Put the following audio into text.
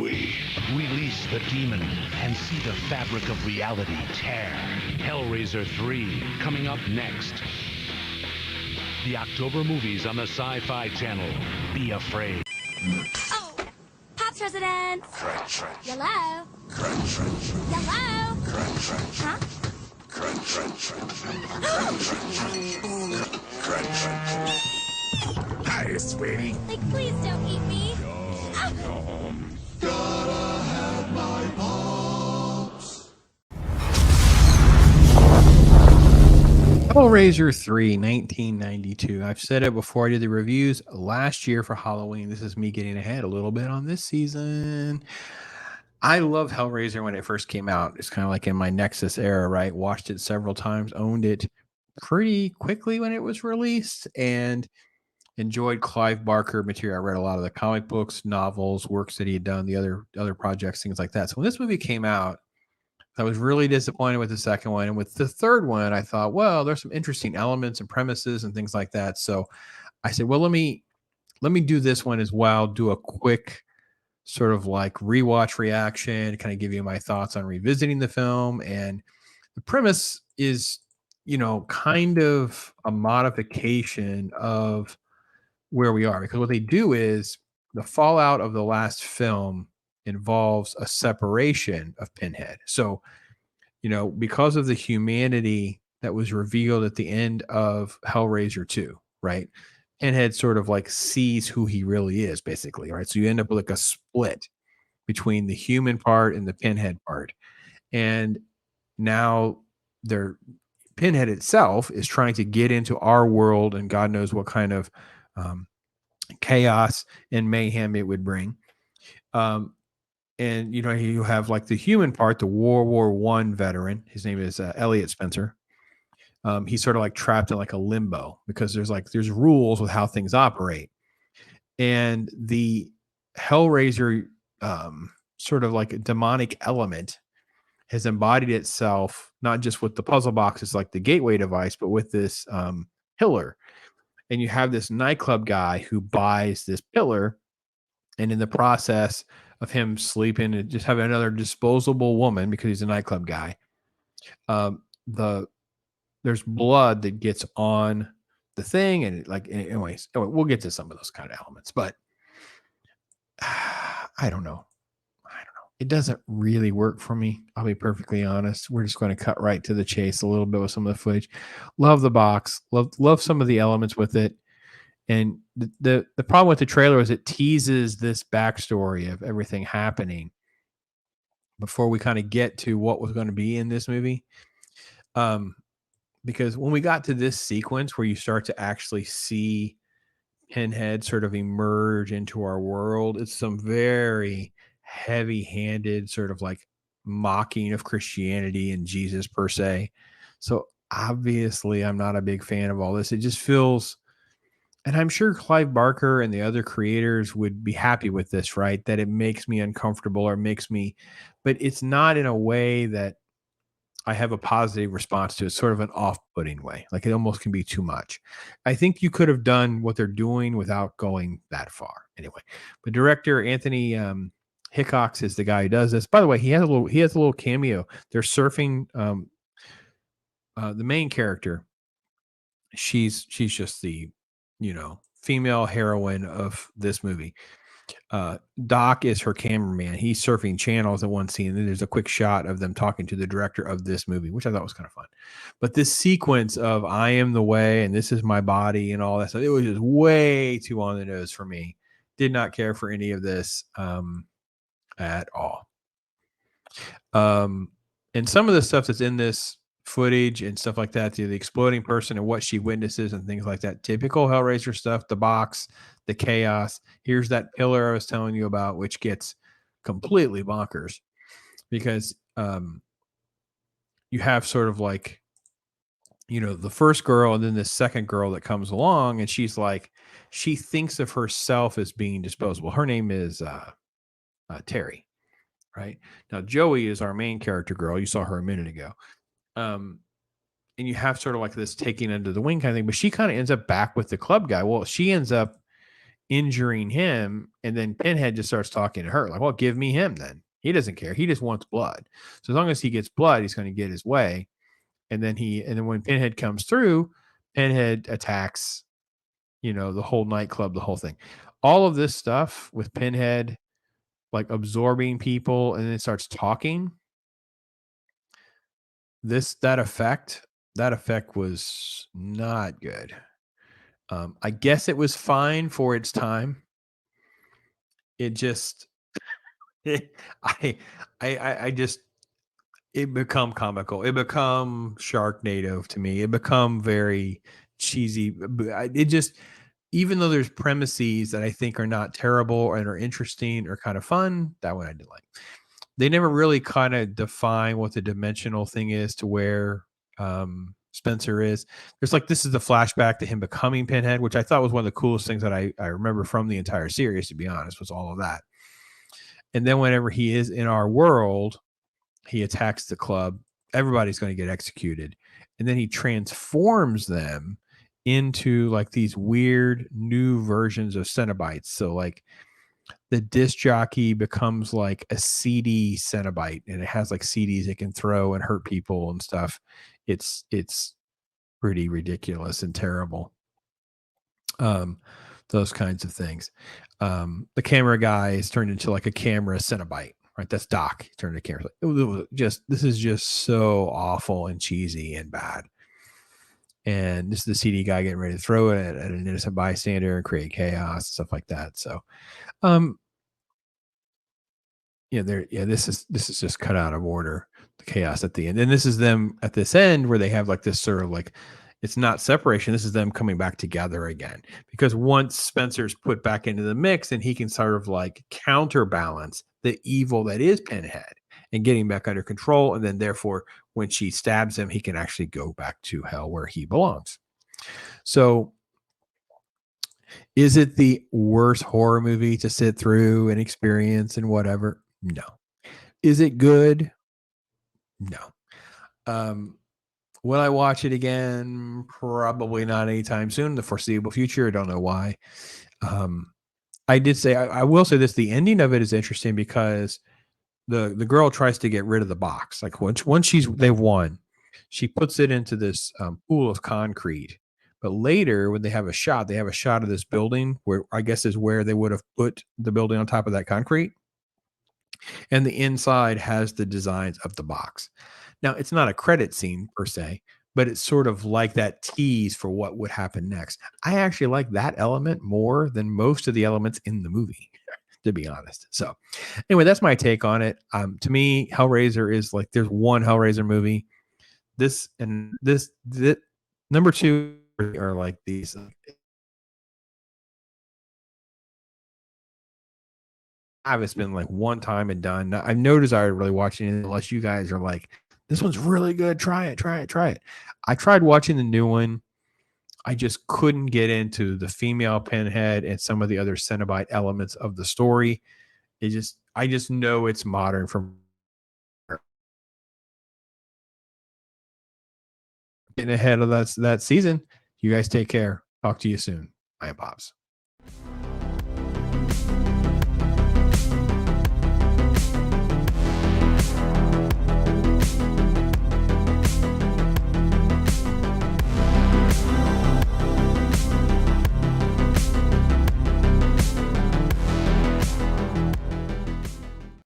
we? Release the demon and see the fabric of reality tear. Hellraiser 3, coming up next. The October movies on the Sci-Fi Channel. Be afraid. Oh, Pop's residence. Crunch, crunch. Hello. Crunch, crunch. Hello. Crunch, crunch. Huh? Crunch, crunch. Crunch, crunch. Crunch, crunch. Hi, sweetie. Like, please don't eat me. Gotta have my pops. Hellraiser 3, 1992. I've said it before I did the reviews last year for Halloween. This is me getting ahead a little bit on this season. I love Hellraiser when it first came out. It's kind of like in my Nexus era, right? Watched it several times, owned it pretty quickly when it was released, and enjoyed Clive Barker material. I read a lot of the comic books, novels, works that he had done, the other projects, things like that. So when this movie came out, I was really disappointed with the second one. And with the third one, I thought, well, there's some interesting elements and premises and things like that. So I said, well, let me do this one as well, do a quick sort of like rewatch reaction, kind of give you my thoughts on revisiting the film. And the premise is, kind of a modification of where we are, because what they do is the fallout of the last film involves a separation of Pinhead. So, because of the humanity that was revealed at the end of Hellraiser 2, right? Pinhead sort of like sees who he really is, basically, right? So you end up with like a split between the human part and the Pinhead part. And now Pinhead itself is trying to get into our world, and God knows what kind of chaos and mayhem it would bring. And you have like the human part, the World War I veteran. His name is Elliot Spencer. He's sort of like trapped in like a limbo because there's rules with how things operate. And the Hellraiser sort of like a demonic element has embodied itself not just with the puzzle boxes like the gateway device, but with this pillar. And you have this nightclub guy who buys this pillar, and in the process of him sleeping and just having another disposable woman because he's a nightclub guy, there's blood that gets on the thing, and anyway, we'll get to some of those kind of elements, but I don't know. It doesn't really work for me. I'll be perfectly honest. We're just going to cut right to the chase a little bit with some of the footage. Love the box. Love some of the elements with it. And the problem with the trailer is it teases this backstory of everything happening before we kind of get to what was going to be in this movie. Because when we got to this sequence where you start to actually see Pinhead sort of emerge into our world, it's some very heavy-handed sort of like mocking of Christianity and Jesus per se. So obviously I'm not a big fan of all this. It just feels, and I'm sure Clive Barker and the other creators would be happy with this, right? That it makes me uncomfortable or but it's not in a way that I have a positive response to. It's sort of an off-putting way. Like it almost can be too much. I think you could have done what they're doing without going that far. Anyway, but director Anthony Hickox is the guy who does this. By the way, he has a little cameo. They're surfing. The main character, she's just the female heroine of this movie. Doc is her cameraman. He's surfing channels at one scene, and then there's a quick shot of them talking to the director of this movie, which I thought was kind of fun. But this sequence of I am the way and this is my body and all that stuff, it was just way too on the nose for me. Did not care for any of this at all. And some of the stuff that's in this footage and stuff like that, the exploding person and what she witnesses and things like that, typical Hellraiser stuff, the box, the chaos. Here's that pillar I was telling you about, which gets completely bonkers because you have sort of like, the first girl and then the second girl that comes along, and she's like, she thinks of herself as being disposable. Her name is Terry, right? Now, Joey is our main character girl. You saw her a minute ago. And you have sort of like this taking under the wing kind of thing, but she kind of ends up back with the club guy. Well, she ends up injuring him, and then Pinhead just starts talking to her like, well, give me him then. He doesn't care. He just wants blood. So as long as he gets blood, he's going to get his way. And then when Pinhead comes through, Pinhead attacks, the whole nightclub, the whole thing. All of this stuff with Pinhead like absorbing people and then starts talking. That effect was not good. I guess it was fine for its time. It just, I just, it become comical. It become Sharknado to me. It become very cheesy. It just, even though there's premises that I think are not terrible and are interesting or kind of fun, that one I didn't like. They never really kind of define what the dimensional thing is to where Spencer is. There's like, this is the flashback to him becoming Pinhead, which I thought was one of the coolest things that I remember from the entire series, to be honest, was all of that. And then whenever he is in our world, he attacks the club. Everybody's going to get executed. And then he transforms them into like these weird new versions of Cenobites. So like the disc jockey becomes like a CD Cenobite, and it has like CDs it can throw and hurt people and stuff. It's pretty ridiculous and terrible. Those kinds of things. The camera guy is turned into like a camera Cenobite, right? That's Doc. He turned into camera. It was just, this is just so awful and cheesy and bad. And this is the CD guy getting ready to throw it at an innocent bystander and create chaos, stuff like that. So, this is just cut out of order, the chaos at the end. And this is them at this end where they have like this sort of like, it's not separation. This is them coming back together again, because once Spencer's put back into the mix, and he can sort of like counterbalance the evil that is Pinhead and getting back under control. And then therefore, when she stabs him, he can actually go back to hell where he belongs. So is it the worst horror movie to sit through and experience and whatever? No. Is it good? No. Will I watch it again? Probably not anytime soon. The foreseeable future. I don't know why. I did say, I will say this: the ending of it is interesting because the girl tries to get rid of the box. Like once they've won, she puts it into this pool of concrete. But later, when they have a shot of this building where I guess is where they would have put the building on top of that concrete. And the inside has the designs of the box. Now, it's not a credit scene per se, but it's sort of like that tease for what would happen next. I actually like that element more than most of the elements in the movie, to be honest. So anyway, that's my take on it. To me, Hellraiser is like, there's one Hellraiser movie. This number two are like these. It's been like one time and done. I've no desire to really watching it unless you guys are like, this one's really good. Try it. I tried watching the new one. I just couldn't get into the female Pinhead and some of the other Cenobite elements of the story. I just know it's modern from getting ahead of that season. You guys take care. Talk to you soon. I am Pops.